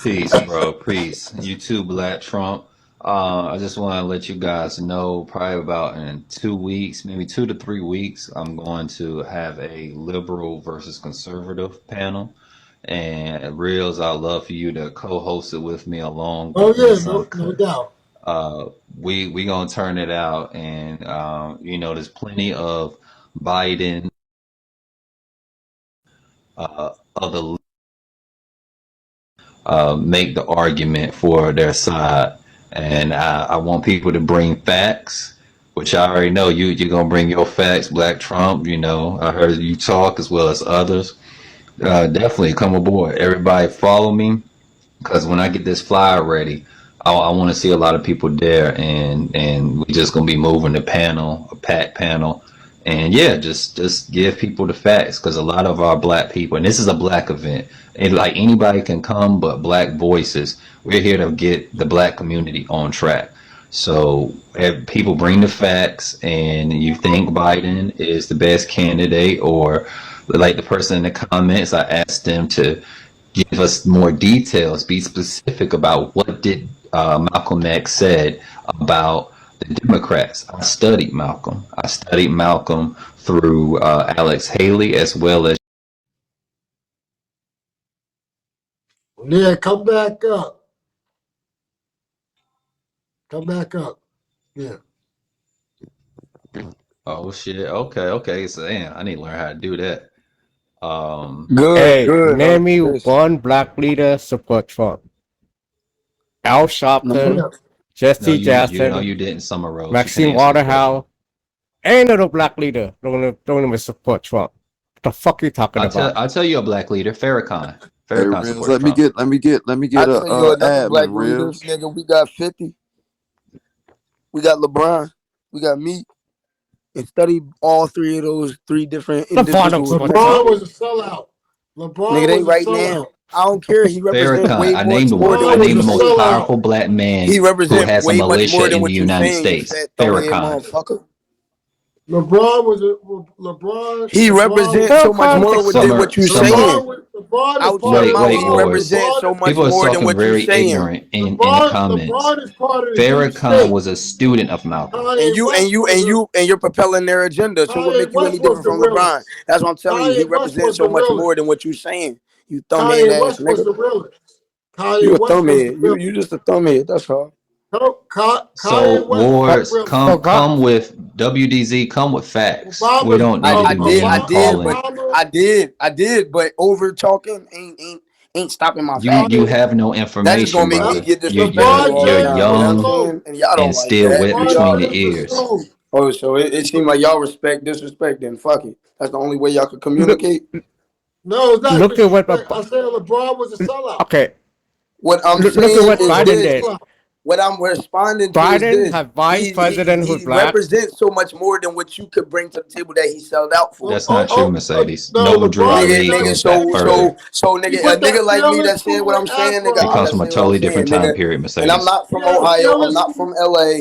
Peace, bro. Peace. You too, Black Trump. I just want to let you guys know, probably about in 2 weeks, maybe 2 to 3 weeks, I'm going to have a liberal versus conservative panel. And Reels, I'd love for you to co-host it with me along Oh with yeah, some. no doubt. We gonna turn it out, and there's plenty of Biden, other make the argument for their side. And I want people to bring facts, which I already know you're gonna bring your facts, Black Trump. I heard you talk as well as others. Definitely come aboard. Everybody follow me because when I get this flyer ready, I want to see a lot of people there, and we're just gonna be moving the panel, a packed panel, and yeah, just give people the facts because a lot of our black people, and this is a black event, and like anybody can come, but black voices, we're here to get the black community on track. So if people bring the facts, and you think Biden is the best candidate, or like the person in the comments, I asked them to give us more details, be specific about what did Malcolm X said about the Democrats. I studied Malcolm. I studied Malcolm through Alex Haley as well as. Yeah, come back up. Come back up. Yeah. Oh shit. Okay. Okay. So damn, I need to learn how to do that. Um. Good, Hey, good. name me Listen, one black leader support Trump. Al number Sharpton, Yeah. No, Jesse you know Jackson, you didn't, Summer Rose. You can't Maxine answer the question. Waterhouse. Ain't no black leader don't even support Trump. What the fuck you talking about? I'll tell you a black leader, Farrakhan. Hey, Farrakhan Riz, supports Trump. let me I get a tell you another black admin, leader, Riz. nigga. We got 50. We got LeBron. We got me. And study all three of those three different LeBron don't individuals, support nigga. LeBron Trump. was a sellout. Nigga, LeBron they was a right now. sellout. I don't care. He represent Farrakhan. way I much named more one. than I LeBron what was named you the a most saying. sellout. powerful black man He who represent has a way much more militia than in the what you United saying, you States. fat throw head Farrakhan. motherfucker. LeBron was a LeBron. He LeBron was represents so much Farrakhan more than Summer, what you Summer. saying. LeBron is part of Outside Wait, mouth, wait, he LeBron. Lords. represents so LeBron much People are more than talking what you very saying. ignorant in the comments. LeBron is part of the deep Farrakhan state. was a student of Malcolm. And Kanye you and West you was and a you and you're propelling their agenda. So what Kanye make you any West was different the from LeBron? realest. That's what I'm telling you. He Kanye West represents was so the much more realest. than what you saying. You thumbhead Kanye ass West was nigga. the realest. You Kanye a West was the thumbhead. You realest. just a thumbhead. That's all. So Kanye West was the For, Lords, realest. forgot come with WDZ, come with facts. We Obama's don't need to be name calling. Obama. I did, but over talking ain't stopping my You facts. Kanye, have no That just gonna information, make me brother. get You're disrespectful LeBron all the you're James time. You was know what I'm young saying? slow. And y'all don't and like still that. wet Do between y'all the LeBron though? was ears. slow. Oh, so it seemed like y'all respect disrespect. Then fuck it. That's the only way y'all could look, communicate. No, it's not look at what disrespect. I said LeBron was a sellout. okay. What I'm Look at saying what is LeBron was Biden a did. this. sellout. What I'm responding to is Biden this. had vice president who's He black. represents so much more than what you could bring to the table that he sold out for. That's not true, Mercedes. No, Nova Drew LeBron is already not. Nigga, goes back further. He nigga, a put nigga that like me feeling that said suit what with I'm saying, nigga, It I'm comes gonna from a Afro. say what I'm totally different saying, time nigga. period, And I'm Mercedes. not He from had a Ohio, I'm feeling not suit. from LA,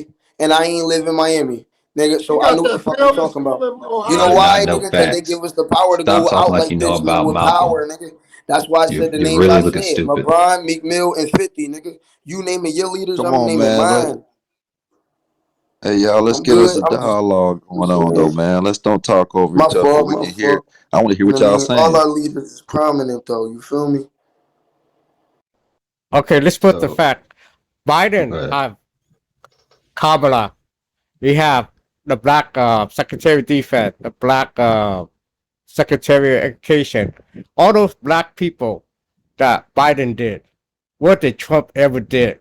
and I ain't live in Miami. Nigga, He so I got know what the that fuck I'm feeling talking suit about. in You You know Ohio. do not why, know nigga? Because they facts. give us the power to Stop go talking out like you like know this, nigga, about with Malcolm. power, nigga. That's why I said the You're names really I looking said. stupid. LeBron, Meek Mill, and 50, nigga. You naming your leaders, Come I'm on, naming man. mine. Hey, y'all, let's I'm get us good. a dialogue going on, though, man. Let's don't talk over My each other. fault, We my can hear. fault. I want to hear You what know what I y'all mean? All saying. our leaders is prominent though, you feel me? Okay, let's put the So, fact. Biden but have Kamala. We have the black Secretary of Defense, the black Secretary of Education. All those black people that Biden did. What did Trump ever did?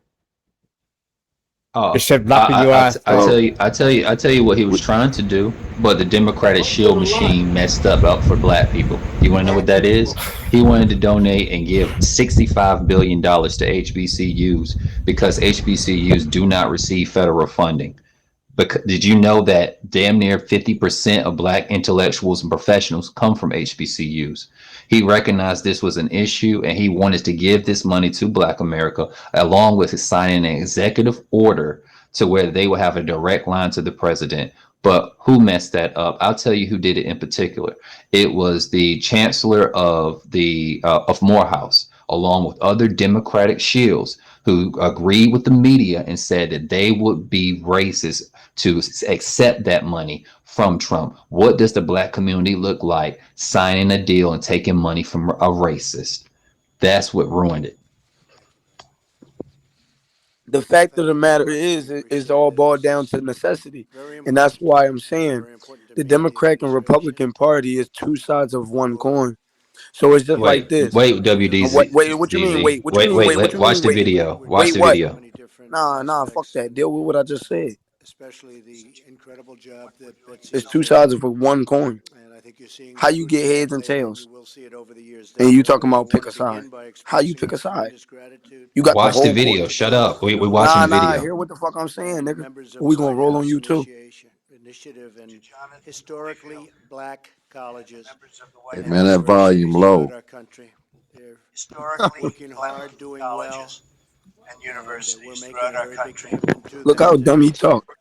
oh, Except blocking your ass I from. So, I tell you what he was we, trying to do, but the Democratic Trump did shield a lot. machine messed up for black people. You want to know what Black that is? people. He wanted to donate and give $65 billion to HBCUs because HBCUs do not receive federal funding. Because did you know that damn near 50% of black intellectuals and professionals come from HBCUs? He recognized this was an issue and he wanted to give this money to black America along with signing an executive order to where they will have a direct line to the president. But who messed that up? I'll tell you who did it in particular. It was the chancellor of the of Morehouse. along with other Democratic shills who agreed with the media and said that they would be racist to accept that money from Trump. What does the black community look like signing a deal and taking money from a racist? That's what ruined it. The fact of the matter is all boiled down to necessity, and that's why I'm saying the Democratic and Republican Party is two sides of one coin. So it's just like Wait, this. wait, What? WDZ, Wait, what you mean? Wait, what you Wait, mean? wait. Wait, what Let you watch mean? the Wait, video. Watch wait, the what? video. Nah, fuck that. Deal with what I just said. It's two sides of one coin. How you get heads and tails, and you talking about pick a side? How you pick a side? You got the Watch the whole court. video. Shut up. We watching the Nah. video. Hear what the fuck I'm saying, nigga? Or we gonna roll on you too. Hey, man, that volume low. Look how dumb he talk.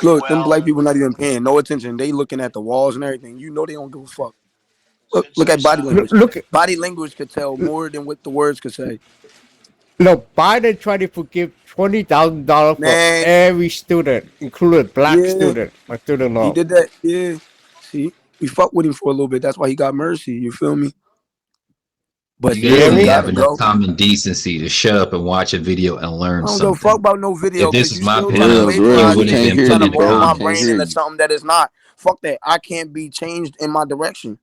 Look, them black people not even paying no attention. They looking at the walls and everything. You know they don't give a fuck. Look at body language. Look, Body language could tell more than what the words could say. Biden tried to forgive $20,000 for Man, every student, including black yeah, student, my student he loan. did that. Yeah. See, we fucked with him for a little bit. That's why he got mercy. You feel me? But You still, guys hear he don't me? have gotta enough go. common decency to shut up and watch a video and I learn don't give a fuck something. about no If video this because was you my still trying to Reals, panel, you reals, plagiarize we wouldn't me have can't and been hear trying to you, putting in the mold bro. We my can't comments. brain hear into you. something that is not. Fuck that. I can't be changed in my direction.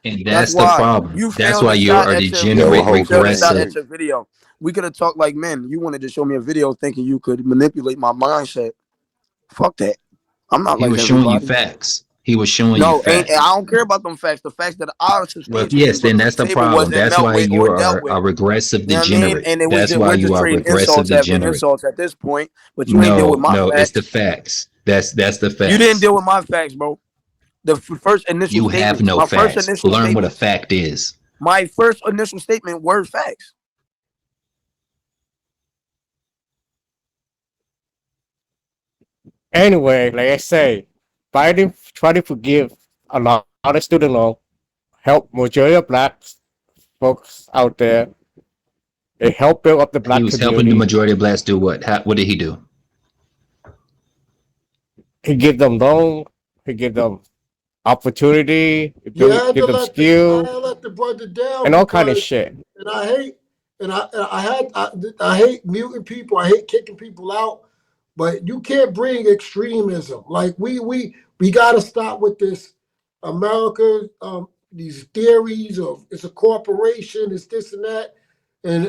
And That's that's the why problem. you That's failed why a you're shot a at your Yeah, well, you degenerate you hold failed a that shot regressive. at shit. your video. We could have talked like men. You wanted to show me a video thinking you could manipulate my mindset. Fuck that. I'm not He like was showing you everybody. facts. He was showing you No, ain't I facts. don't care about them facts. The facts that I Well, substantiated and yes, brought then to the that's the table problem. wasn't That's met why with you or dealt are with. a regressive You know what I mean? degenerate. And That's why we're you just are a trading regressive insults after degenerate. insults at this point. But you ain't deal with No, my no, it's the facts. facts. That's the You didn't facts. deal with my facts, bro. The first initial You have statements. no facts. Learn what a fact is. My first initial statement were facts. Anyway, like I say, Biden tried to forgive a lot of student loan, help majority of black folks out there. They help build up the He black was helping the community. majority of blacks do what? What did he do? He give them loan. He give them opportunity. He You had give to them let the you had skill to let the brother down and all kind of because, shit. and I hate, I hate muting people. I hate kicking people out. But you can't bring extremism. Like we got to stop with this America, these theories of it's a corporation, it's this and that, and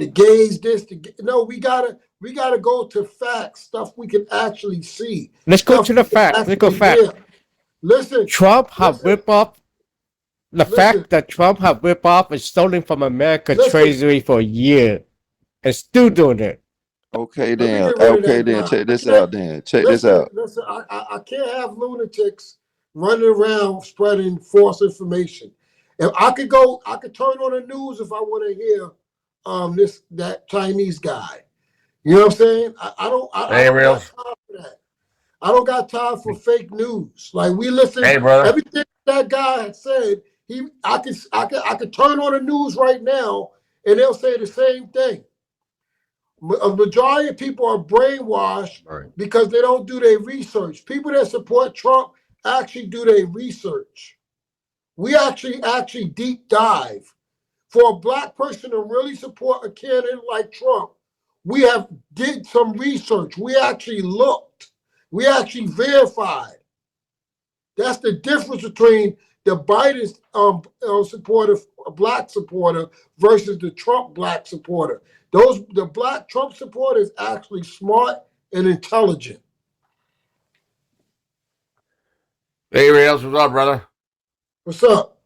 the gays this. No, we gotta go to facts, stuff we can actually see, Let's go stuff to we the can facts. Let's go actually fact. hear. Listen, Trump have listen, whipped up the listen, fact that Trump have whipped off and stolen from America listen. treasury for a year and still doing it. Okay, Let me then. get rid of Okay, that then. guy. Check I this can't out, then. Check this listen. out. Listen. I can't have lunatics running around spreading false information. If I could go, I could turn on the news if I want to hear that Chinese guy. You know what I'm saying? I don't got time for that. I don't got time for fake news. Like we listen, everything that guy had said. I could turn on the news right now and they'll say the same thing. A majority of people are brainwashed Right. because they don't do their research. People that support Trump actually do their research. We actually deep dive. For a black person to really support a candidate like Trump, we have did some research. We actually looked. We actually verified. That's the difference between the Biden supporter, black supporter, versus the Trump black supporter. The black Trump supporter is actually smart and intelligent. Hey, Rails, what's up, brother? What's up?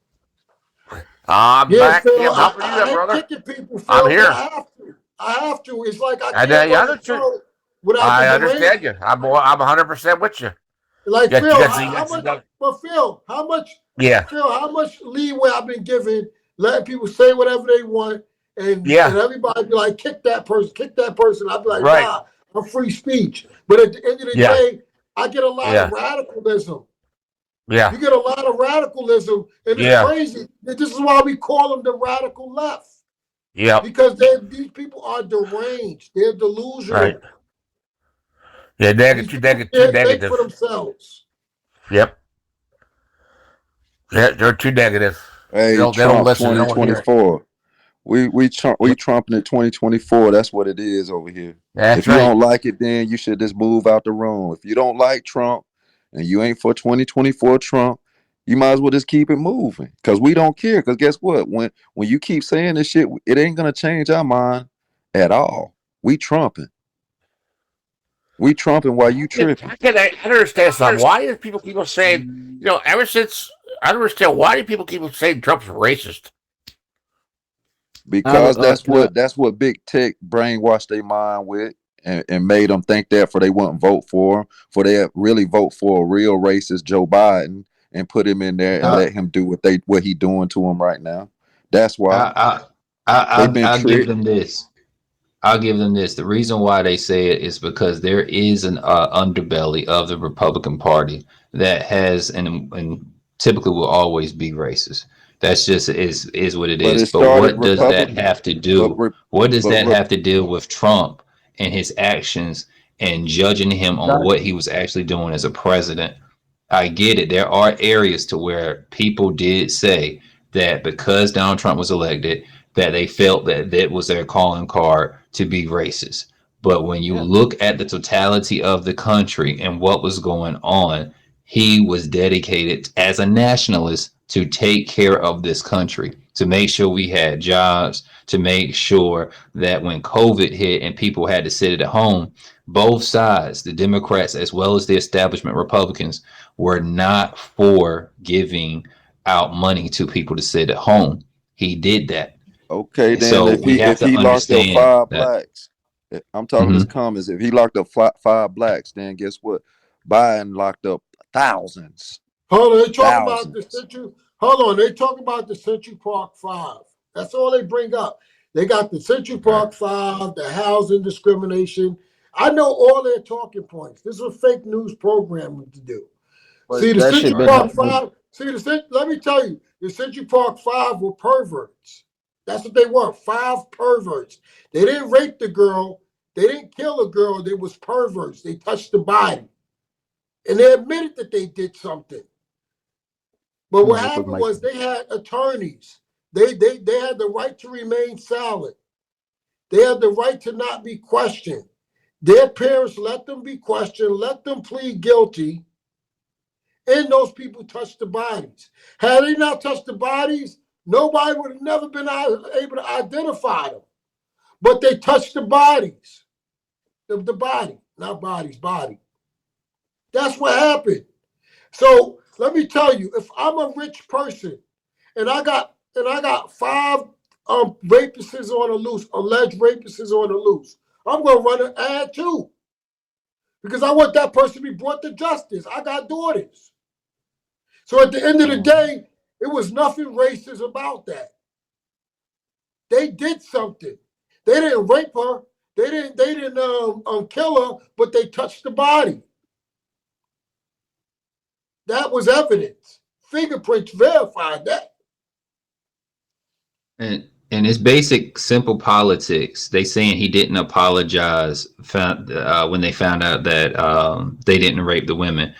I'm Yes, back. Phil. I'm helping you, I there, hate brother. kicking people, I'm Phil, but here. I have to. I have to. It's like I And can't yeah, run the that's true. show without the I delay. understand you. I'm 100% with you. Like You Phil, got, how much? But Phil, yeah, how much leeway I've been given, letting people say whatever they want, and yeah, everybody be like, kick that person, kick that person. I'd be like, right, nah, I'm free speech. But at the end of the yeah, day, I get a lot of yeah, radicalism. Yeah. You get a lot of radicalism, and it's Yeah. crazy. This is why we call them the radical left. Yep. Because these people are deranged. They're delusional. Right. Yeah, These too people can't think for negative. themselves. Yep. Yeah, they're too negative. Hey, They don't Trump listen. They don't want to hear it. 2024. We trumping it 2024. That's what it is over here. That's If you right. don't like it, then you should just move out the room. If you don't like Trump and you ain't for 2024 Trump, you might as well just keep it moving. Cause we don't care. Cause guess what? When you keep saying this shit, it ain't gonna change our mind at all. We trumping. We trumping while you tripping. I understand something. Why do people keep on saying, ever since, I don't understand, why do people keep on saying Trump's racist? Because that's what big tech brainwashed their mind with and made them think that for they wouldn't vote for him, for they really vote for a real racist Joe Biden and put him in there and I, let him do what he doing to him right now. That's why I, they've been I'll give tricked. them this. I'll give them this. The reason why they say it is because there is an underbelly of the Republican Party that has and typically will always be racist. That's just is what it But is. it But started what does that Republican. have to But do? re- What does but that have to do with Trump and his actions and judging him on what he was actually doing as a president? I get it. There are areas to where people did say that because Donald Trump was elected, that they felt that that was their calling card to be racist. But when you look at the totality of the country and what was going on, he was dedicated as a nationalist to take care of this country, to make sure we had jobs, to make sure that when COVID hit and people had to sit at home, both sides, the Democrats as well as the establishment Republicans, were not for giving out money to people to sit at home. He did that. okay, then So we have if to he locked up understand five that. blacks, I'm talking his Mhm. comments. If he locked up five blacks, then guess what? Biden locked up thousands, Hold on, they talk about the thousands. Central. Hold on, they talk about the Central Park Five. That's all they bring up. They got the Central Right. Park Five, the housing discrimination. I know all their talking points. This is a fake news programming to do. See, But the that shit Central been Park happening. Five. Let me tell you, the Central Park Five were perverts. That's what they were. Five perverts. They didn't rape the girl. They didn't kill a girl. They was perverts. They touched the body, and they admitted that they did something. But what happened was they had attorneys. They had the right to remain silent. They had the right to not be questioned. Their parents let them be questioned, let them plead guilty, and those people touched the bodies. Had they not touched the bodies, nobody would have never been able to identify them. But they touched the bodies. The body, not bodies, body. That's what happened. So let me tell you, if I'm a rich person and I got five rapists on the loose, alleged rapists on the loose, I'm gonna run an ad too. Because I want that person to be brought to justice. I got daughters. So at the end of the day, it was nothing racist about that. They did something. They didn't rape her. They didn't kill her, but they touched the body. That was evidence. Fingerprints verified that. And it's basic, simple politics. They saying he didn't apologize when they found out that they didn't rape the women.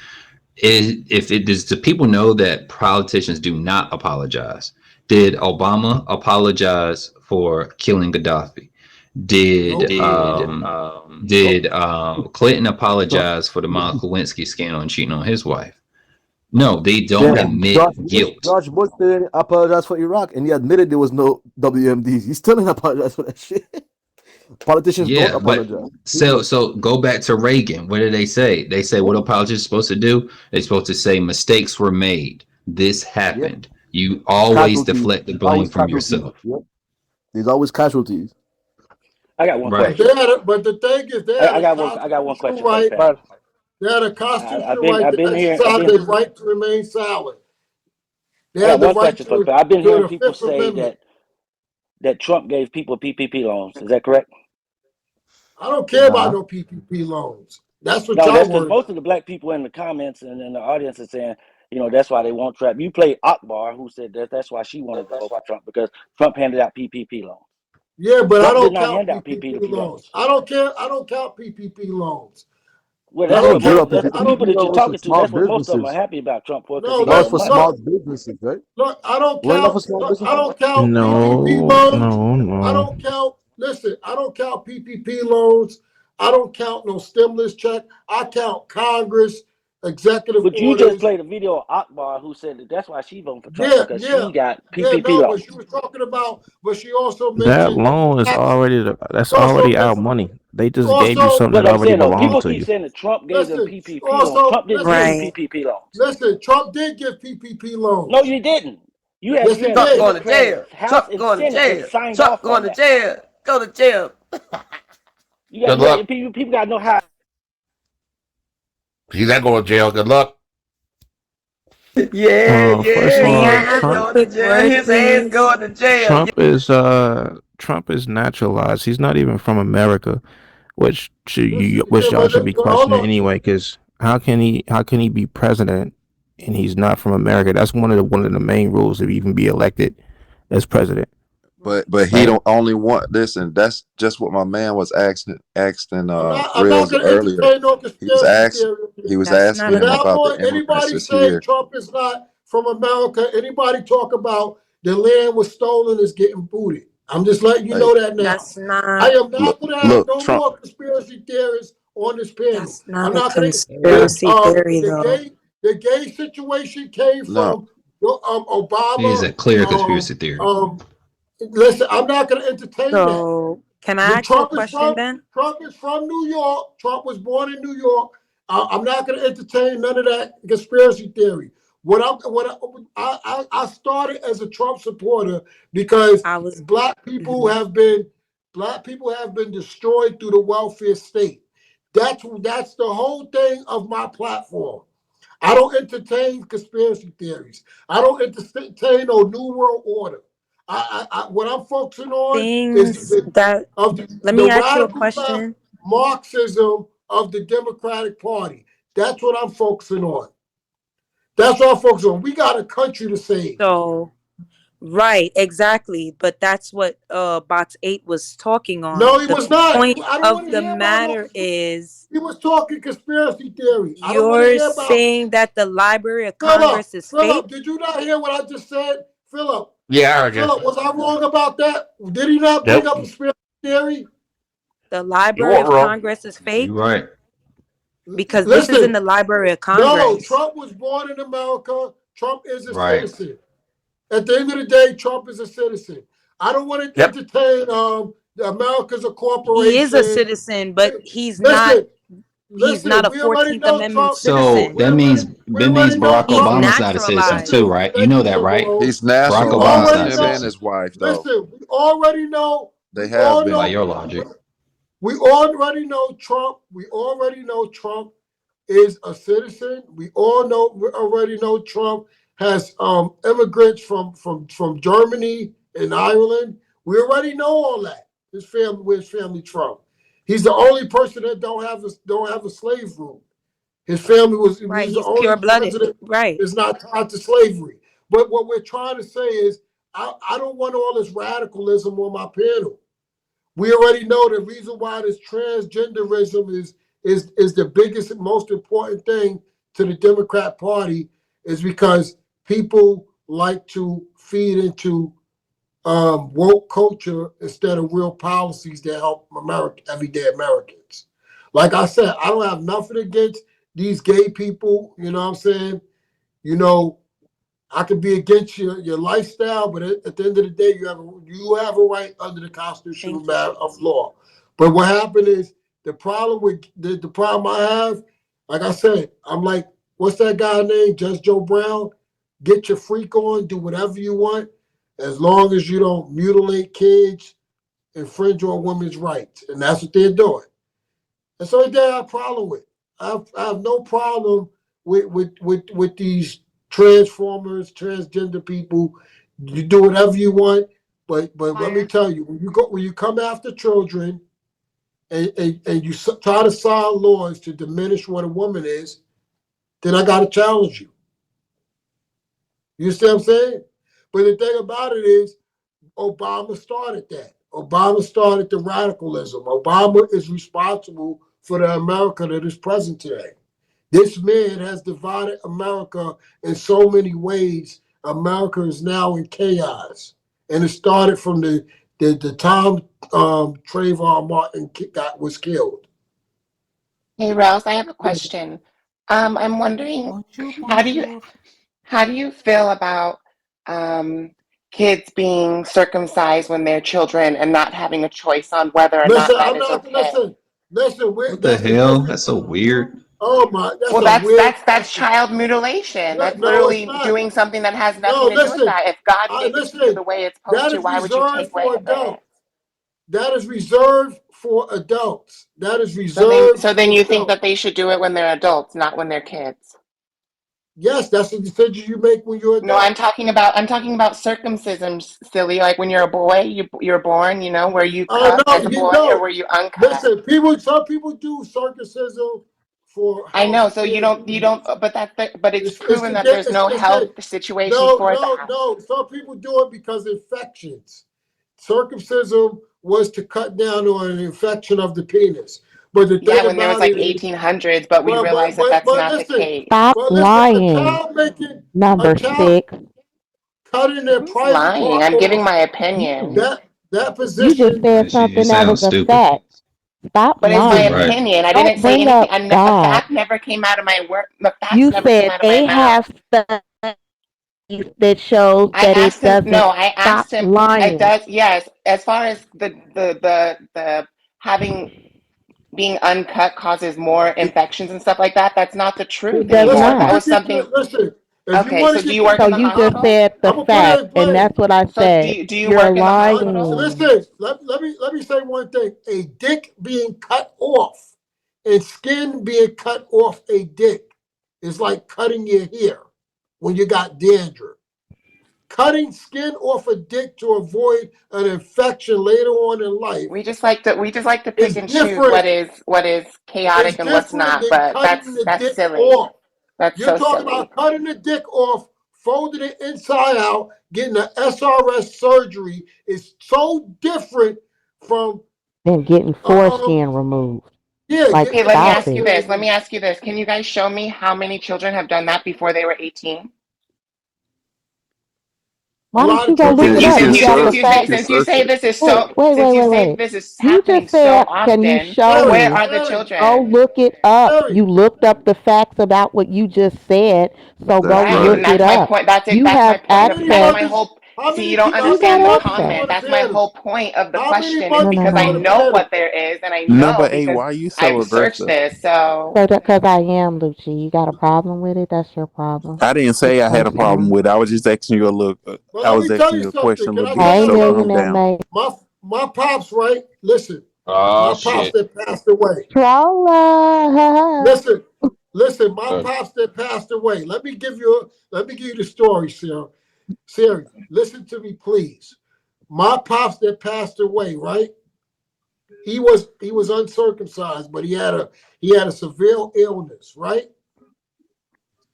If it does, do people know that politicians do not apologize? Did Obama apologize for killing Gaddafi? Did Nope. Clinton So, apologize for the Monica Lewinsky scandal and cheating on his wife? No, they don't yeah, admit guilt. George Bush didn't apologize for Iraq, and he admitted there was no WMDs. He still didn't apologize for that shit. Politicians don't Yeah, but apologize. so go back to Reagan. What did they say? They say what are politicians supposed to do? They're supposed to say mistakes were made. This Yep. happened. You always Casualties. deflect the blame Always from casualties. yourself. Yep. There's always casualties. I got one Right. question. But the thing is, they had I a got one constitutional question for the right. panel. They had a I've constitutional been right I've to been here. exercise their right to remain silent. They I got had the one right question for the to panel. I've been do hearing the people Fifth say Amendment. that Trump gave people PPP loans. Is that correct? I don't care about Nah. no PPP loans. That's what No, y'all that's because worried most about. of the black people in the comments and in the audience are saying That's why they want Trump. You play Akbar, who said that's why she wanted to vote for Trump, because Trump handed out PPP loans. Yeah, but I Trump did don't not count hand out PPP PPP loans. loans. I don't care. I don't count PPP loans. Well, I that's don't what Zero count. that's I the don't. people that you're was for talking to. small That's what most of them are businesses. happy about Trump for, because No, he That gave was them for listen. money. small Look, businesses, right? look. I don't Wasn't that count. for small Look, I businesses? don't count PPP No, loans. no, I no. don't count. Listen, I don't count PPP loans. I don't count no stimulus check. I count Congress executive But you just orders. played a video of Akbar, who said that's why she voted for Trump, Yeah, because yeah, she got yeah. PPP No, but loans. she was talking about. But she also That mentioned loan is tax. already She that's also already our mentioned. money. They She just gave you also. something But that I'm already saying though, belonged people to keep you. saying that Trump gave them Listen. PPP loans. Also, Trump didn't give them listen. Right. PPP loans. Listen. Trump did give PPP No, loans. you didn't. You had Yes, you he had a Trump did. going to Democratic jail. House Trump and going to Senate that jail. signed Trump off going on to that. jail. Go to jail. Good luck. People got to know how. He's not going to jail. Good luck. Yeah, First of yeah, His all, ass Trump going to jail. He His ass going to jail. Trump is naturalized. He's not even from America, Listen, yeah, which y'all should be but hold questioning on. anyway. Because how can he be president and he's not from America? That's one of the main rules to even be elected as president. But he Like don't only want this, and that's just what my man was asking I'm not Grills going to earlier. entertain no He was conspiracy asking theory. he was That's asking not From him a now about the on, immigrants anybody that's say here. Trump is not from America, anybody talk about the land was stolen is getting booted. I'm just letting you Hey, know that now. that's I not am look, not going to have look, no Trump. more conspiracy theorists on this panel. that's not I'm a not going to. conspiracy theory though. The gay situation came No, from It is Obama. a clear Um, conspiracy theory. um, Listen, I'm not going to entertain that. So can I ask you a question then? Trump is from New York. Trump was born in New York. I'm not going to entertain none of that conspiracy theory. I started as a Trump supporter because I was black people mhm. have been destroyed through the welfare state. That's the whole thing of my platform. I don't entertain conspiracy theories. I don't entertain no new world order. What I'm focusing on is Things that let the me ask you a radical left question. Marxism of the Democratic Party. That's what I'm focusing on. That's what I'm focusing on. We got a country to save. So right, exactly. But that's what box 8 was talking on. No, he The was not. point I don't want of to the hear about no. matter is He was talking conspiracy theory. I don't want to you're hear about saying that the Library of Philip. Congress is Philip, fake. did you not hear what I just said? Philip, Yeah, I heard you. Was I wrong about that? Did he not bring Nope. up conspiracy theory? The You Library weren't of wrong. Congress is You fake right. because this is in Listen, the Library of no, Congress. Trump was born in America. Trump is a Right. citizen. At the end of the day, Trump is a citizen. I don't want to Yep. entertain America's a He is a corporation. citizen, but he's not Listen, a we already 14th know Amendment Trump. So citizen. We that means already know Barack He's Trump. Obama's not a citizen too, naturalized. right? You Thank know you, that, right? Simone. he's Barack We Obama's nationalized. not already a Him and know. citizen his wife, though. Listen, we already know. They We have all by been. know. your logic. We already know Trump. We already know Trump is a citizen. We already know Trump has immigrants from Germany and Ireland. We already know all that. His family Trump. He's the only person that don't have a slave rule. His family Right. he's the He's only pure blooded. president Right. that's not tied to slavery. But what we're trying to say is I don't want all this radicalism on my panel. We already know the reason why this transgenderism is the biggest and most important thing to the Democrat Party is because people like to feed into woke culture instead of real policies that help everyday Americans. Like I said, I don't have nothing against these gay people. You know what I'm saying? You know, I could be against your lifestyle, but at the end of the day, you have a right under the constitutional Thank you. matter of law. But what happened is the problem with the problem I have, like I said, I'm like, what's that guy named? Just Joe Brown. Get your freak on, do whatever you want, as long as you don't mutilate kids, infringe on women's rights, and that's what they're doing. That's the only thing I have a problem with. I have no problem with these transformers, transgender people. You do whatever you want, but let me tell you, when you come after children and you try to sign laws to diminish what a woman is, then I got to challenge you. You see what I'm saying? But the thing about it is, Obama started that. Obama started the radicalism. Obama is responsible for the America that is present today. This man has divided America in so many ways. America is now in chaos. And it started from the time Trayvon Martin was killed. Hey Rose, I have a question. I'm wondering, how do you how do you feel about kids being circumcised when they're children and not having a choice on whether or Listen, not that I'm is not, okay? listen, What the that's a hell? different, That's so weird. oh my, that's Well, a weird that's question. child mutilation. No, That's no, it's literally not. doing something that has No, nothing to do with listen, that. If God gave it to you listen, the way it's supposed that to, is why would you reserved take away for it? adults. That is reserved for adults. That is So then, reserved so then for you think adults. that they should do it when they're adults, not when they're kids? Yes, that's a decision you make when you're No, adult. I'm talking about circumcision, silly. Like when you're a boy, you're born, were you Oh cut no, as a you boy or know. were you uncut? Listen, some people do circumcision for I health know. So care you don't. reasons. But it's It's proven that there's no health situation no, for no, that. no. Some people do it because infections. Circumcision was to cut down on an infection of the penis. But the Yeah, thing when there was about like it is, 1800s, but we well, realize that that's not the listen, case. Stop a lying. child making a Number child 6. cutting their Who's private lying? part I'm giving off. my opinion. You. That You just position, said You something that was sound a stupid. fact. Stop But it's my You're lying. right. opinion. I didn't Don't say bring anything. up A God. fact never came out of my word. The facts You never came said out of my they mouth. have studies that shows I that it asked him. doesn't. No, I Stop asked him. It lying. does. Yes. As far as the having being uncut causes more infections and stuff like that. That's not the It truth does anymore. listen, That not. was something. listen, if you Okay. want So to do get you this, work So in the you just hospital? said the I'm gonna put fact, it in and plain. that's what I So said. do you You're work in the lying. hospital? Listen, let me say one thing. A dick being cut off and skin being cut off a dick is like cutting your hair when you got dandruff. Cutting skin off a dick to avoid an infection later on in life We just like to pick is and choose different. what is It's chaotic and what's different not. than But cutting that's the that's dick silly. off. That's You're so talking silly. about cutting the dick off, folding it inside out, getting an SRS surgery is so different from Then getting um foreskin removed. yeah, Like, Okay, getting the let me stop ask you it. foreskin this. Let me removed. ask you this. Can you guys show me how many children have done that before they were 18? A Why don't lot you of go If look children it, it Since if up? you it's You since got you the sur- since if you facts. it's since you circum, say this is Wait, so wait, wait, since you wait, say wait. this is You happening just so said, can you often, show where me? are the Terry, Go children? look it up. Terry, You looked up the facts about what you just said, so that's go Right, and look right. it that's my up. point. That's it. You That's my have how point. many That's access. my mothers, whole. how See, many you don't people, how You many understand got the mothers is access. comment. on the That's my panel? whole point of the How many question is No, no, mothers because is I on no. the know panel? what there is, and I Number know eight, because why are you so I've searched aggressive? this. So So because I am, Lucci, you got a problem with it? That's your problem. I didn't It's say I had a problem personal. with it. I was just asking you a look. But I let was me tell asking you you a something. question, Can little I tell B. Hey, y'all So calm something? Millionaire down. Mate. My pops, right? Listen, Oh my pops shit. that passed away. Trolla. Listen, my pops that passed away. Let me give you the story, Sarah. Sarah, listen to me, please. My pops that passed away, right? He was uncircumcised, but he had a severe illness, right?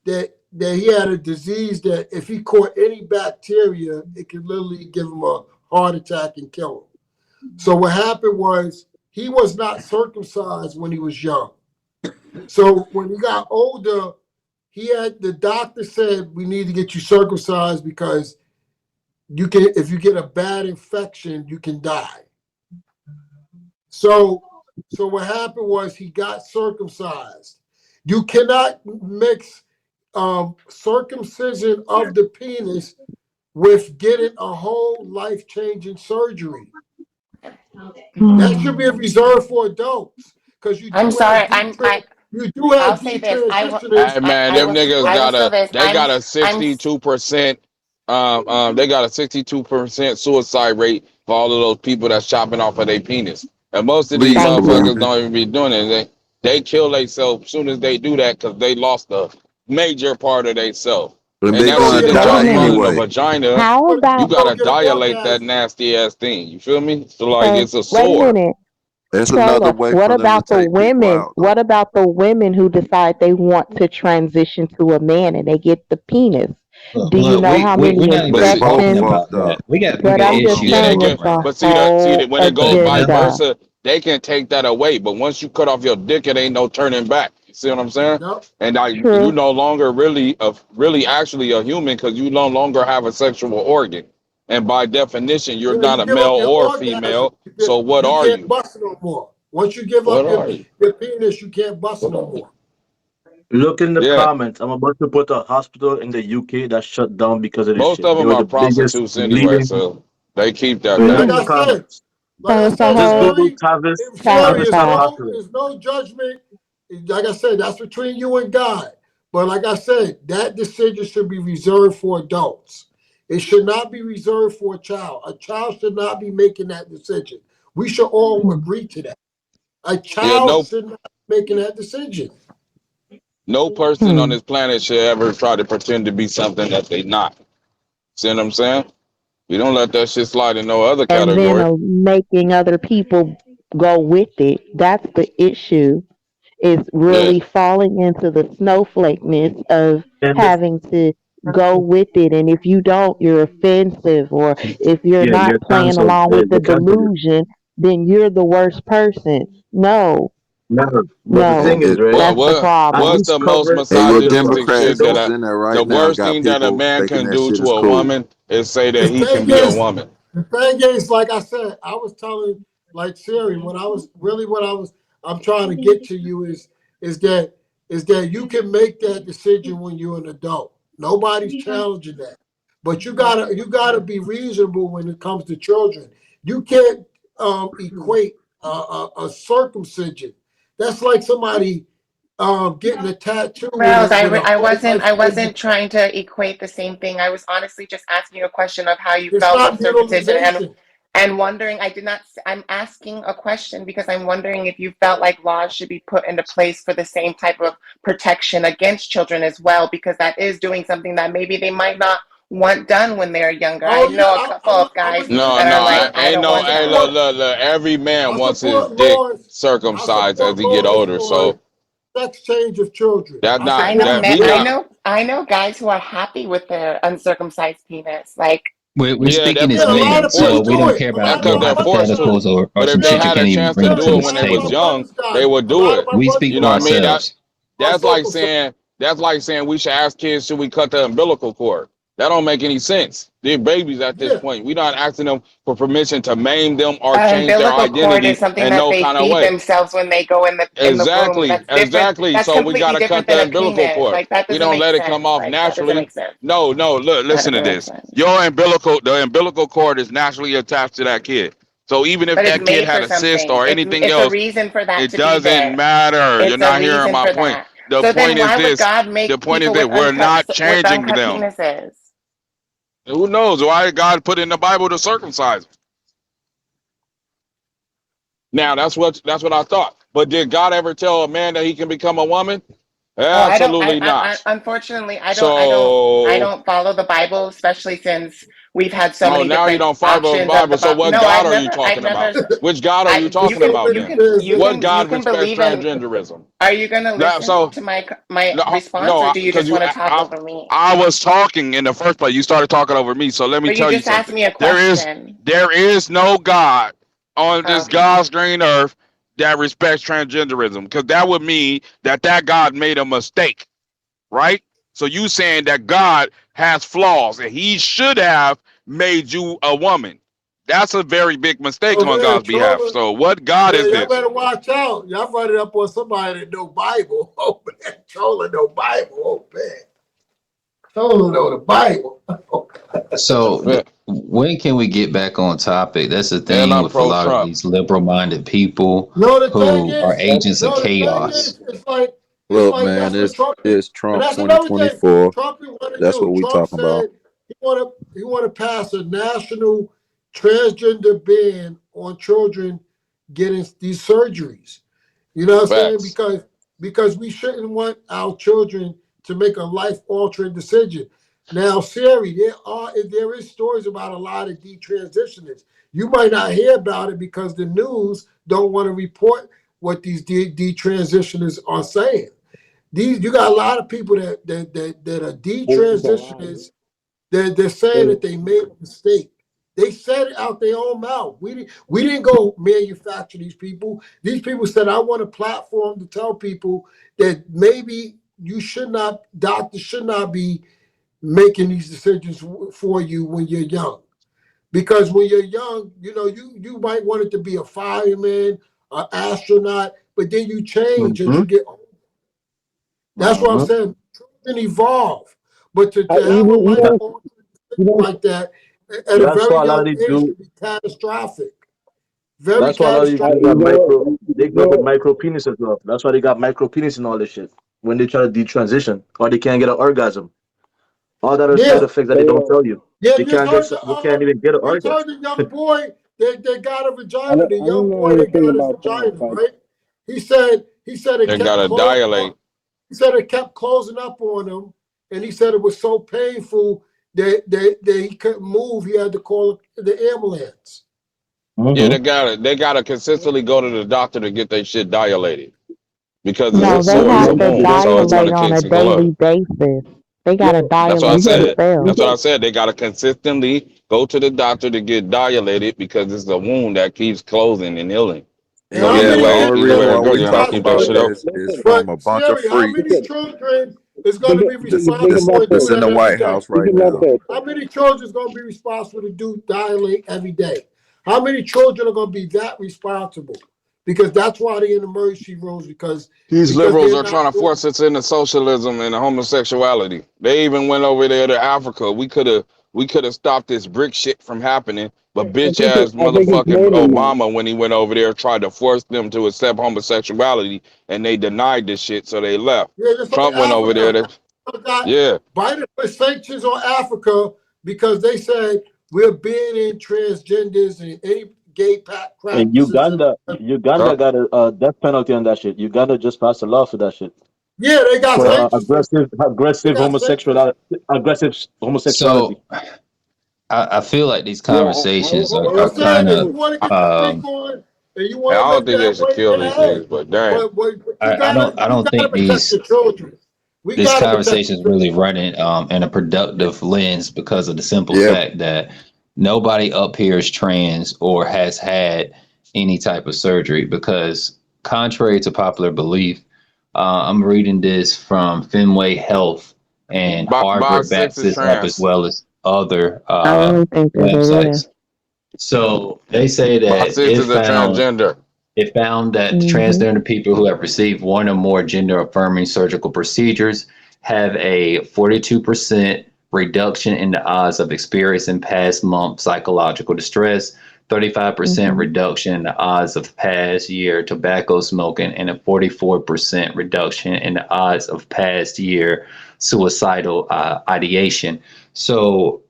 That he had a disease that if he caught any bacteria, it could literally give him a heart attack and kill him. So what happened was he was not circumcised when he was young. So when he got older, the doctor said we need to get you circumcised because if you get a bad infection, you can die. So what happened was he got circumcised. You cannot mix circumcision of the penis with getting a whole life-changing surgery. That should be reserved for adults because you I'm do have sorry. deep you do I'll have say deep this. transitioning. Hey man, I them will niggas I will got say a this. they got a I'm 62% they got a 62% suicide rate for all of those people that's chopping off of their penis. And most of these Please Thank you. motherfuckers believe it. don't even be doing it. They kill themselves as soon as they do that because they lost a major part of themselves. And And You're they're that gonna shit gonna get that Wait a y'all die call minute. in a anyway. vagina, How you about, you're gonna gotta get an dilate that orgasm. nasty ass thing. You feel me? So like so it's a wait a sword. minute. That's another Trolla, way what for them to about the take people women? out, What though. about the women who decide they want to transition to a man and they get the penis? Do you Look, know how we're many not even They both talking exceptions? about fucked that. up. We They But got I'm both just don't issues Yeah, they saying fuck with can, it's that. a but see whole that when it goes vice But agenda. versa, they can take that away. But once you cut off your dick, it ain't no turning back. You see what I'm saying? Yep. And you True. no longer really actually a human because you no longer have a sexual organ. And by definition, you're Yeah, not you a give male up your or orgasm, female. So what you are can't you? bust no more. Once you give What up are you? your penis, you can't bust What no are you? more. Look in the Yeah. comments. I'm about to put a hospital in the UK that shut down because of this Most shit. of They them were are the biggest prostitutes anyway, bleeding. so they keep that Look Like there. in the I said, comments. like So I it's a said, Just whole Google Sherry, Sherry Tavis sabotage. is Apostle. no judgment. Like I said, that's between you and God. But like I said, that decision should be reserved for adults. It should not be reserved for a child. A child should not be making that decision. We should all agree to that. A Yeah, child should not be making that decision. no person on Hmm. this planet should ever try to pretend to be something that they not. See what I'm saying? We don't let that shit slide in no other And then category. making other people go with it. That's the issue. Is Yeah. really falling into the snowflakeness of And the, having to go with it. And if you don't, you're offensive. Or if you're yeah, you're not playing canceled. along with the They canceled you. delusion, then you're the worst person. No, Never. But the And thing no, is, it, right? Well, that's the At what's problem. least the most cover and cover your the misogynistic fucking shit Democrats that that's windows. in there the right now worst got thing that a people man thinking can that do shit to is a cool. woman is say The that he can thing be a is, woman. like I said, I was telling like Siri, when I was really what I'm trying to get to you is that you can make that decision when you're an adult. Nobody's challenging that. But you gotta be reasonable when it comes to children. You can't equate a circumcision. That's like somebody getting a tattoo Rose, with a I 45 wasn't trying to equate the same thing. I was honestly just asking you a question of how you it's felt not with circumcision utilization. and wondering. I did not. I'm asking a question because I'm wondering if you felt like laws should be put into place for the same type of protection against children as well, because that is doing something that maybe they might not want done when they're younger. I Oh yeah, know a couple of I'm guys gonna give No, you that an are no, like, I ain't don't I no. want Hey, that. look, support look, look. Every man I wants his support dick laws. I circumcised as support he get laws older. on So sex change of children. that I not I know support that men. we that. not. I know guys who are happy with their uncircumcised penis. Like, we're Yeah, speaking that's as Yeah, a because they're lot men, of people so forced we do to. don't it. care A That's about lot of because no my they're brothers forced do to. it. hypotheticals or But if some they shit you Yeah, had can't a even chance to bring yeah, to do the it a when they lot of was my table. young, brothers got they it. would A do lot of it. my We brothers speak You know for what I mean? ourselves. That's like circumcised. saying we should ask kids, should we cut the umbilical cord? That don't make any sense. They're babies at this Yeah. point. We're not asking them for permission to maim them or an change their umbilical cord is identity something in that no they kind of feed way. themselves when they go in the womb. Exactly, That's different. exactly. That's So we completely gotta cut different than the a umbilical penis. cord. Like, that We doesn't don't make let it come sense. off Like, that doesn't naturally. make sense. No, no. Look, That listen to doesn't make this. sense. The umbilical cord is naturally attached to that kid. So even if But it's that kid made had for a cyst something. or It's anything it's a else, reason for that it to be doesn't there. matter. You're It's a not hearing reason my for point. that. The So then point is why would this. God The make point is people that we're not with changing uncut them. penises? Who knows why God put in the Bible to circumcise? Now that's what I thought. But did God ever tell a man that he can become a woman? Oh, I don't. Absolutely I not. unfortunately, I So, don't follow the Bible, especially since we've had so oh, many now you different don't follow the options of Bible. the So Bible. what No, God are you I've talking never. about? Which God are you There's You talking so can, about many then? What transitions. you God can respects believe in. transgenderism? Are you gonna Now, listen so to my no, response, or no, do you because just want to talk over me? I was talking in the first place. You started talking over me. So let me But you tell you just asked something. me a There is question. there is no God on this Okay. God's green earth that respects transgenderism, because that would mean that God made a mistake, right? So you saying that God has flaws and he should have made you a woman. That's a very big mistake Oh on man, God's behalf. trolling. So what God Yeah, is y'all this? better watch out. Y'all run it up on somebody that know Bible. Oh man, trolling no Bible. Oh man, trolling know the Bible. So Yeah, when can we get back on topic? That's the and thing I'm with a pro lot of Trump. these liberal-minded people No, the thing who are is, agents of no, the thing chaos. is, Look, that's man, what it's Trump is, it's and Trump that's another thing 2024. Trump want to That's do. what we Trump talking about. said he want to pass a national ban on children getting these surgeries. You know what I'm saying? Facts. Because we shouldn't want our children to make a life altering decision. Now, Siri, there is stories about a lot of detransitioners. You might not hear about it because the news don't want to report what these detransitioners are saying. You got a lot of people that are detransitioners They're saying that they made a mistake. They said it out their own mouth. We didn't go manufacture these people. These people said, I want a platform to tell people that maybe doctors should not be making these decisions for you when you're young. Because when you're young, you might want it to be a fireman, an astronaut, but then you change as you get older. That's what I'm saying. Children evolve. But to have a life like that at a very young age can be catastrophic. Very That's why a lot of these catastrophic. dudes got micro. They grow up with micro penises, bro. That's why they got micro penis and all this shit. When they try to detransition, or they can't get an orgasm. All that are side Yeah. effects that they don't tell you. Yeah, They can't get. They can't even get an you orgasm. heard the young boy that got a I vagina. don't, The I don't young know boy that anything got his about that, vagina, but right? He said it They kept gotta closing dilate. up. He said it kept closing up on him, and he said it was so painful that he couldn't move. He had to call the ambulance. Yeah, they gotta consistently go to the doctor to get their shit dilated because it's No, a they sore, it's a have to wound, so it's gonna dilate on kick a some blood. daily basis. They gotta That's what I dilate said. That's themselves. what I said. They gotta consistently go to the doctor to get dilated because it's a wound that keeps closing and healing. And So how yeah, many the Easy only way reason to why go. we You know, talking keep that about shit up. this is from a But bunch of Siri, how freaks many children is going to be that's responsible to do in that the every White day? House right now. How many children is going to be responsible to do dilate every day? How many children are going to be that responsible? Because that's why they're in emergency rooms because These liberals they're are not trying to doing force us into socialism and homosexuality. They even went over there to Africa. We could have stopped this brick shit from happening, but bitch ass I think it's motherfucking more than that. Obama when he went over there tried to force them to accept homosexuality and they denied this shit, so they left. Yeah, just like Trump went over there Africa. to Africa got yeah. Biden put sanctions on Africa because they said we're banning transgenders and any gay And practices. Uganda got a death penalty on that shit. Uganda just passed a law for that shit. Yeah, they got For sanctions for they got sanctions. aggressive homosexuality. So I feel like these Yeah, conversations But what are I'm saying kind is, you of want to get your freak um, on and you I want to don't make think they that should way, kill then these hey, niggas, but damn. but I don't I you don't gotta think protect these your children. We this gotta protect conversation your is children. really running in a productive lens because of the simple Yeah, fact that nobody up here is trans or has had any type of surgery because contrary to popular belief, I'm reading this from Fenway Health and Box Harvard six backs is this up as trans. well as other I really think that it is. websites. So they say Box that six is a transgender. it found that Hmm. transgender people who have received one or more gender affirming surgical procedures have a 42% reduction in the odds of experiencing past month psychological distress, 35% Hmm. reduction in the odds of past year tobacco smoking, and a 44% reduction in the odds of past year suicidal ideation. So,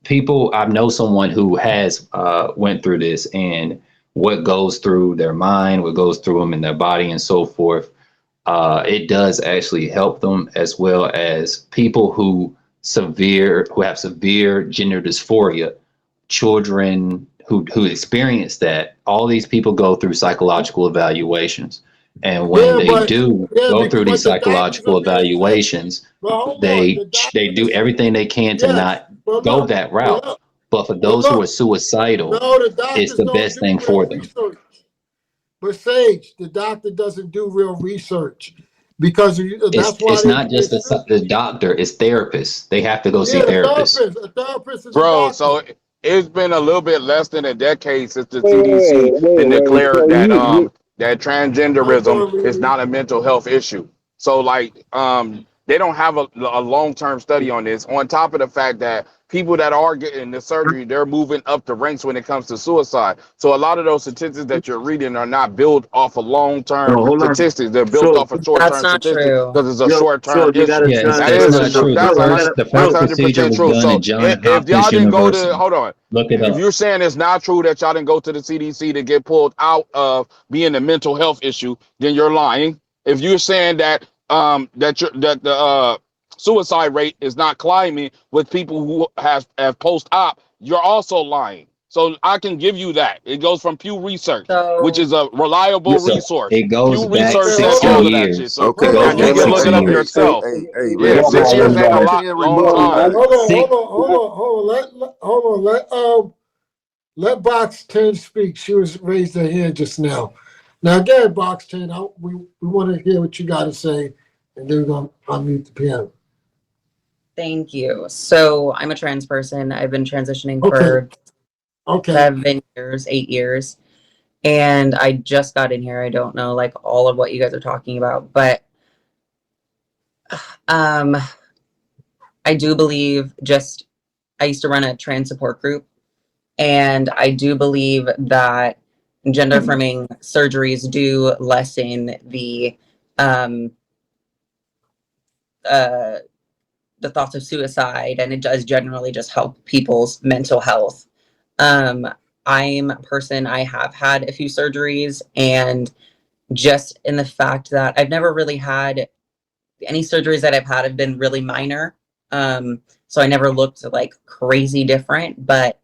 people, I know someone who has went through this and what goes through their mind, what goes through them in their body, and so forth. It does actually help them, as well as people who have severe gender dysphoria, children who experience that. All these people go through psychological evaluations, and when Yeah, they do go through these but the doctors are psychological being fed. evaluations, But hold on, they the they do doctors, everything they can to yes, not but go look, that route. But for but those who are look. suicidal, No, the it's doctors the don't best do thing real for them. research. But Sage, the doctor doesn't do real research because that's why It's they not just get sued. the doctor, it's therapists. They have to go see Yeah, therapists. a therapist is a Bro, doctor. so it's been a little bit less than a decade since the CDC wait, then wait. So declared that How you transgenderism doing, is Riri? not a mental health issue. So like they don't have a long-term study on this. On top of the fact that people that are getting the surgery, they're moving up the ranks when it comes to suicide. So a lot of those statistics that you're reading are not built off of long-term No, hold on. statistics. They're built So, off of That's short-term not statistics true. because it's a yo, short-term so you got issue. a Yeah, That it's is not true. true. That's I got hundred a The that's first bro. 100% procedure was true. done So at Johns if Hopkins y'all didn't go to, University. hold on, Look it if up. you're saying it's not true that y'all didn't go to the CDC to get pulled out of being a mental health issue, then you're lying. If you're saying that that the suicide rate is not climbing with people who have post op, you're also lying. So I can give you that. It goes from Pew Research, which So is a reliable So resource. it goes Pew back Research Okay, said hold 60 all on. of that shit. years. So It Okay, Hold goes on, you okay, back hold can on, look 60 it up hold hey, on. years. yourself. Yeah, Red Hold 6 Light, years on. Red ain't a Light. lot, long time. Hold Six. on, hold on. Hold on. Let Box 10 speak. She was raised her hand just now. Now again, Box 10, we want to hear what you got to say, and then we're going to unmute the piano. Thank you. So I'm a trans person. I've been transitioning Okay. for Okay. 7 years, 8 years. And I just got in here. I don't know like all of what you guys are talking about, but um I do believe just I used to run a trans support group, and I do believe that gender affirming surgeries do lessen um uh the thoughts of suicide, and it does generally just help people's mental health. Um, I'm a person, I have had a few surgeries, and just in the fact that I've never really had any surgeries that I've had have been really minor. So I never looked like crazy different, but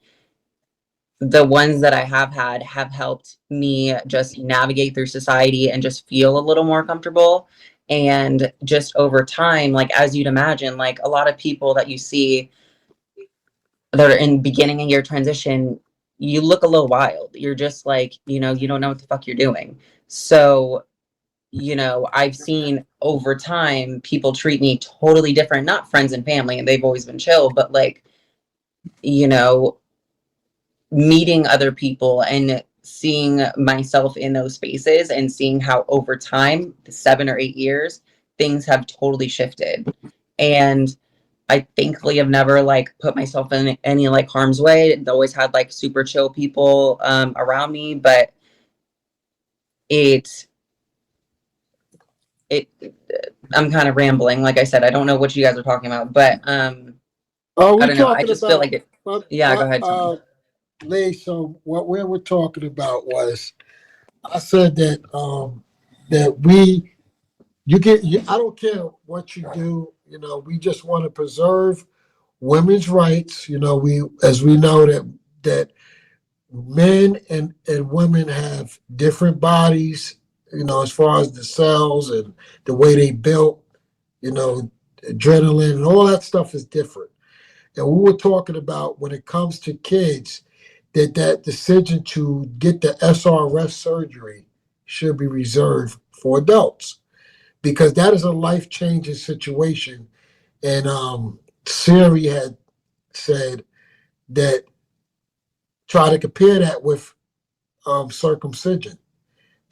the ones that I have had have helped me just navigate through society and just feel a little more comfortable. And just over time, like as you'd imagine, like a lot of people that you see that are in beginning of your transition, you look a little wild. You're just like, you don't know what the fuck you're doing. So, I've seen over time people treat me totally different, not friends and family, and they've always been chill, but like, you know, meeting other people and seeing myself in those spaces and seeing how over time, the 7 or 8 years, things have totally shifted. And I thankfully have never like put myself in any like harm's way. I've always had like super chill people around me, but it it I'm kind of rambling. Like I said, I don't know what you guys are talking about, but I We're don't know. I talking just feel about, like it. Yeah, go ahead, Tom. Lee, so what we were talking about was, I said that I don't care what you do, we just want to preserve women's rights. As we know that men and women have different bodies, as far as the cells and the way they built, adrenaline and all that stuff is different. And we were talking about when it comes to kids, that decision to get the SRS surgery should be reserved for adults, because that is a life-changing situation. And Siri had said that, try to compare that with circumcision,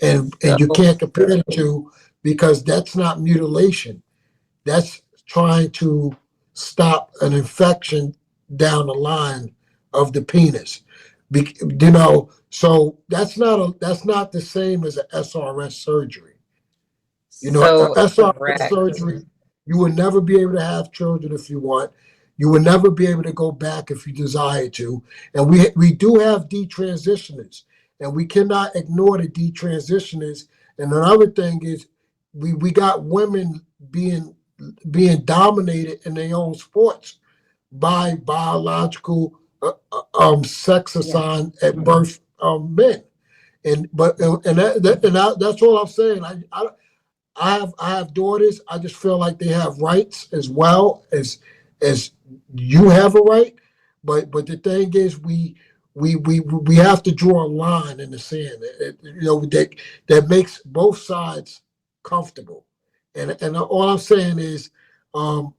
and you So can't compare the two, because that's not mutilation. That's trying to stop an infection down the line of the penis. So that's not the same as an SRS surgery. A so SRS correct. surgery, you would never be able to have children if you want. You would never be able to go back if you desire to. And we do have detransitioners, and we cannot ignore the detransitioners. And another thing is, we got women being dominated in their own sports by biological sex Yeah. assigned at birth men. That's all I'm saying. I have daughters. I just feel like they have rights as well as you have a right. But the thing is, we have to draw a line in the sand. That makes both sides comfortable. And all I'm saying is, um,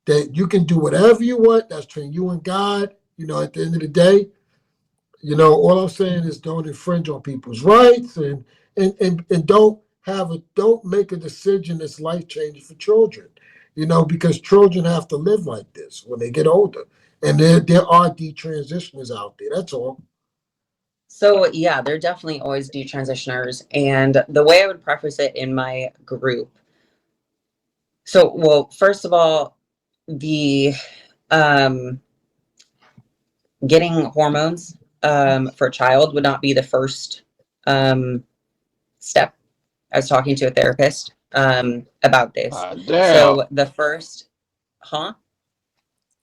that you can do whatever you want. That's between you and God. At the end of the day, all I'm saying is, don't infringe on people's rights, and don't make a decision that's life changing for children. Because children have to live like this when they get older, and there are detransitioners out there. That's all. So yeah, they're definitely always detransitioners. And the way I would preface it in my group. So, well, first of all, the um getting hormones for a child would not be the first um step. I was talking to a therapist about this. Ah, damn. So the first, huh?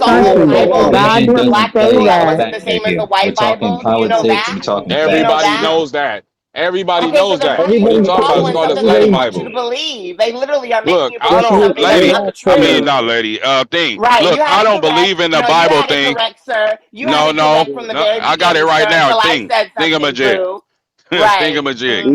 was all in the country. Bible, God and Religion the didn't doesn't black say play Bible that. wasn't the factor same as the here. We're white talking Bible. Do you know politics. that? We're talking Do you know facts. Everybody that? knows that. Everybody Okay, so knows then that. how do you What are you keep talking about? It's following called the something that study they want you to Bible. believe? They literally are making Look, you I believe don't, something that's lady. not the I mean, truth. not lady. Thing. Right, Look, you I had it don't correct. believe in the No, you Bible had it thing. correct, sir. You had No, it correct no, from the no. very I got it beginning, right sir, now. until I Thing. said something, Thingamajig. boo. Right. Thingamajig.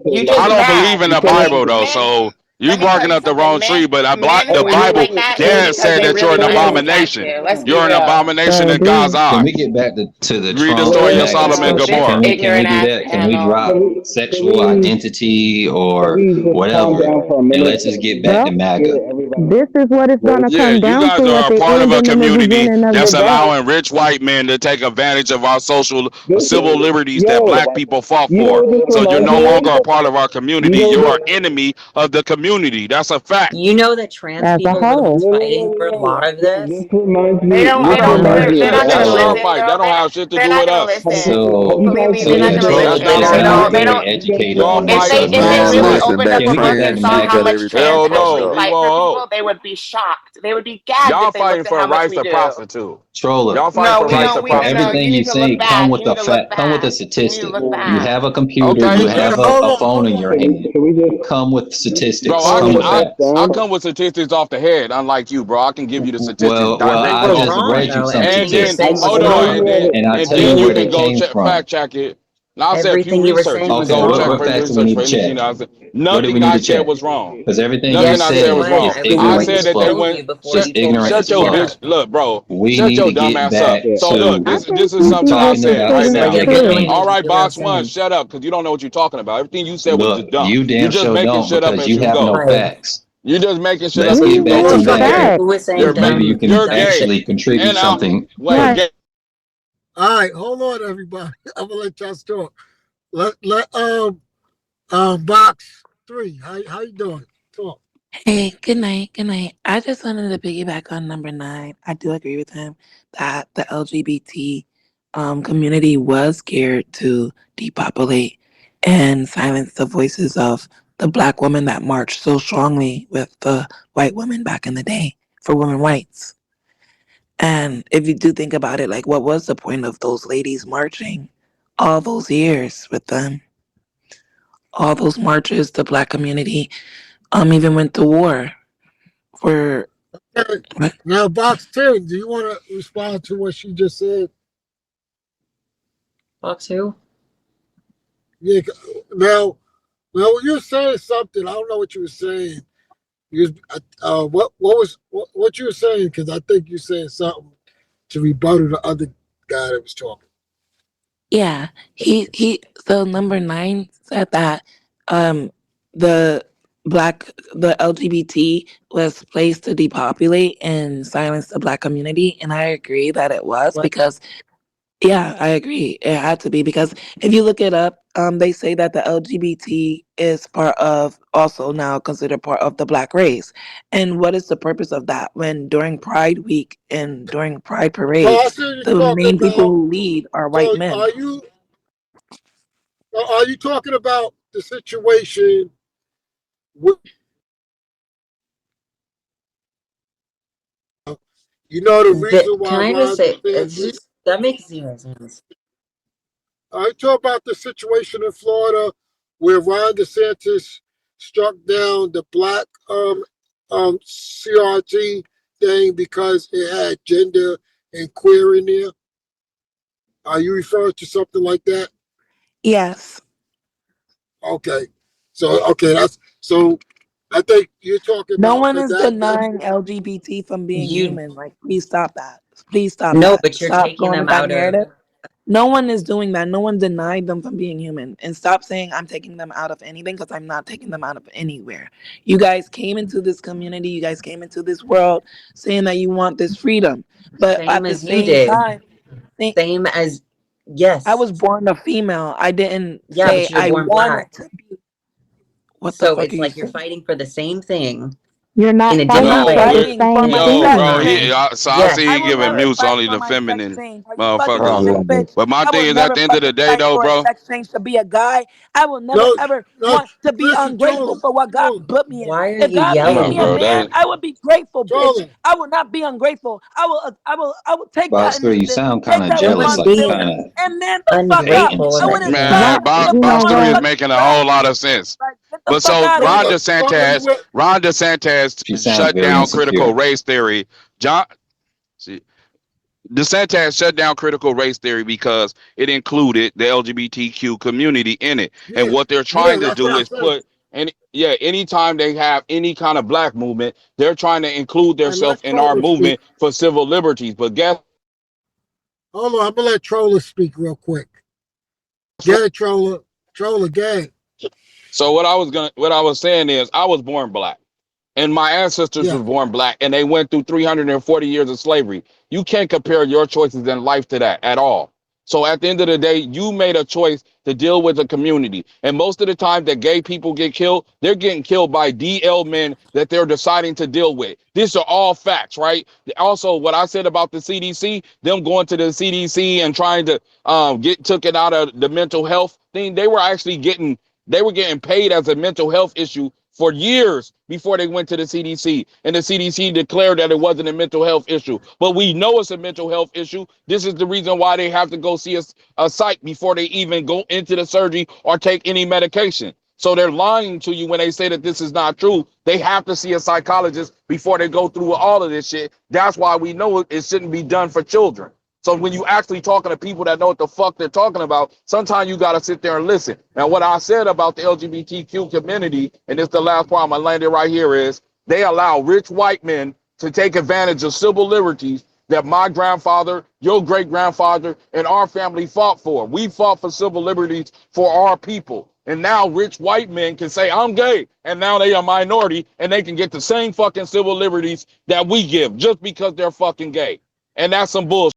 You I just don't believe mad. in the Bible though, so you Let me tell barking you up the something. wrong tree. But I block Men the who act Bible. like that, it's Dad because said they that you're really an want to protect abomination. you. Let's be You're an real. abomination in God's Baby. Can eye. we get back to the Read the Trump story of MAGA Solomon and This discussion? Gomorrah. Can we ignorant do ass that? Can we panel. drop sexual identity or whatever, and let's just get back to Well, MAGA? this is what it's going to Yeah, come you down guys to are at a the part of end a and in the community beginning of the that's day. allowing rich white men to take advantage of our social civil liberties that black people fought for. So you're no longer a part of our community. You're an enemy of the community. community. That's a fact. You know that trans As a people were the ones whole. fighting for a lot of this. This reminds They me. don't. This They don't. reminds me They're of not That's gonna y'all So listen, fight. girl. That don't have shit to They're do not with gonna us. have listen. so you Believe guys me, so they're seen not yeah, the gonna big troller's listen. got Y'all to They not be gonna don't. They listen. very don't. educated Y'all on If this fighting. they subject. if they Man, really listen, opened that up a Can we book get back and cleanse to saw how Negroes Maga? much every time trans he Hell folks cussed no. really up. We fight for won't. people, they would be shocked. They would be gagged if Y'all they looked fighting at for how much rights we to do. prostitute. Troller, Y'all fighting No, for we rights can to don't. We for don't know. prostitute. everything You you need to look say, come back. with You need a to look fact, come with a back. You need to statistic. look You back. have a computer, Okay, you Okay, have let's a hold on, phone in hold your on. hand. can we just Come with bro. statistics. I Come can slow with I this facts. I down? come with statistics off the head, unlike you, bro. I can give you the statistics Well, I directly What's off just the wrong read you though? some and Everything you're then saying statistics, was I hold know on, you wrong. have and I and tell then you you where can they go came check from. fact check it. Now I said if you Everything you were research, you saying can was Okay, go check what for wrong. facts do we research need for to check? anything I said. What do we Nothing need I to said check? was wrong. Because everything you Nothing Yes, I it said said was was. wrong. is I was I ignorant going said as to that they fuck. show went you before Just you told me ignorant to shut as your shut fuck. bitch up. look, bro. We Shut need your to dumb get ass up. back yeah. So look, to this I think this is you you something should I just talking said about sit right and But now. you're listen. ignoring All right, everything that I'm box one, saying. shut up because you don't know what you're talking about. Everything you said was just look. dumb. You You're damn just sure making don't shit up because as you you have no go. Right. facts. You're just making shit Let's up as get you back go. to One And you're second. gay. Maga. Facts. Who was saying You're Maybe you dumb can you're dumb gay. shit? actually contribute And something. wait, Right. gay. All right, hold on, everybody. I'm gonna let y'all talk. Let box three. How you doing? Talk. Hey, good night. Good night. I just wanted to piggyback on number nine. I do agree with him that the LGBT community was scared to depopulate and silence the voices of the black women that marched so strongly with the white women back in the day for women rights. And if you do think about it, like, what was the point of those ladies marching all those years with them? All those marches, the black community even went to war for. Okay. Now, box 10, do you want to respond to what she just said? Box who? Yeah. Now, well, you're saying something. I don't know what you were saying. You, what you were saying? Because I think you said something to rebuttal the other guy that was talking. Yeah, he. So number nine said that um the the LGBT was placed to depopulate and silence the black community, and I agree that it was What? because yeah, I agree it had to be because if you look it up, they say that the LGBT is part of also now considered part of the black race, and what is the purpose of that when during Pride Week and during Pride Oh, I parades, see what you're the talking main people about. who lead are white So, men. are you talking about the situation with, the reason Can why I just Ron say DeSantis? that makes zero sense. Are you talking about the situation in Florida where Ron DeSantis struck down the black CRT thing because it had gender and queer in there? Are you referring to something like that? Yes. Okay. So that's so I think you're talking No about one because is that's denying LGBT from being You human. Like, please stop that. Please stop no, that. but you're Stop taking going them with that out of. narrative. No one is doing that. No one denied them from being human. And stop saying I'm taking them out of anything because I'm not taking them out of anywhere. You guys came into this community, you guys came into this world saying that you want this freedom. But Same at the as you same did. time, Same as I yes. was born a female. I didn't Yeah, say but you're I born wanted black. to be. What the So fuck are it's you like you're saying? fighting for the same thing You're in not a I'm different fighting not Yo, for way. the fighting for same my yo, sex bro. thing. change. So I Yes. see I you will giving never mutes fight only for the my sex feminine change. Are you fucking motherfuckers. stupid? But my I will thing is, at never the end of the fucking day, fight though, for a bro. sex change to be a guy. I will never no, ever no. want to be Listen, ungrateful for what God Trolling, put me in. Why are If you God made No, me a bro. yelling? man, That I would be grateful, bitch. trolling. I will not be ungrateful. I will take that Box 3, you initiative, sound kind take of that No jealous, one's like you being responsibility, kind of and man the fuck up. hating or ungrateful or I something. wouldn't anything. man, stop. What Get box the you fuck know box on the three is what? fucking making a whole ground. lot of sense. Like, get the But fuck so out of Ron here. Are you DeSantis, with? Ron DeSantis She sounds shut very down critical insecure. race theory. John, see, DeSantis shut down critical race theory because it included the LGBTQ community in it. And Yeah, what they're yeah. trying to That's what do I is said. put and yeah, anytime they have any kind of black movement, they're trying to include I themselves let in our Troller speak. movement for civil liberties. But guess Hold on, I'm gonna let Troller speak real quick. what? Get it, Troller. Troller, get it. So what I was saying is I was born black. And my ancestors Yeah. were born black and they went through 340 years of slavery. You can't compare your choices in life to that at all. So at the end of the day, you made a choice to deal with the community. And most of the time that gay people get killed, they're getting killed by DL men that they're deciding to deal with. These are all facts, right? Also, what I said about the CDC, them going to the CDC and trying to get taken out of the mental health thing, they were getting paid as a mental health issue for years before they went to the CDC. And the CDC declared that it wasn't a mental health issue. But we know it's a mental health issue. This is the reason why they have to go see a psych before they even go into the surgery or take any medication. So they're lying to you when they say that this is not true. They have to see a psychologist before they go through all of this shit. That's why we know it shouldn't be done for children. So when you actually talking to people that know what the fuck they're talking about, sometimes you got to sit there and listen. Now, what I said about the LGBTQ community, and it's the last part I'm going to land it right here, is they allow rich white men to take advantage of civil liberties that my grandfather, your great-grandfather, and our family fought for. We fought for civil liberties for our people. And now rich white men can say, I'm gay. And now they are a minority, and they can get the same fucking civil liberties that we give just because they're fucking gay. And that's some bullshit.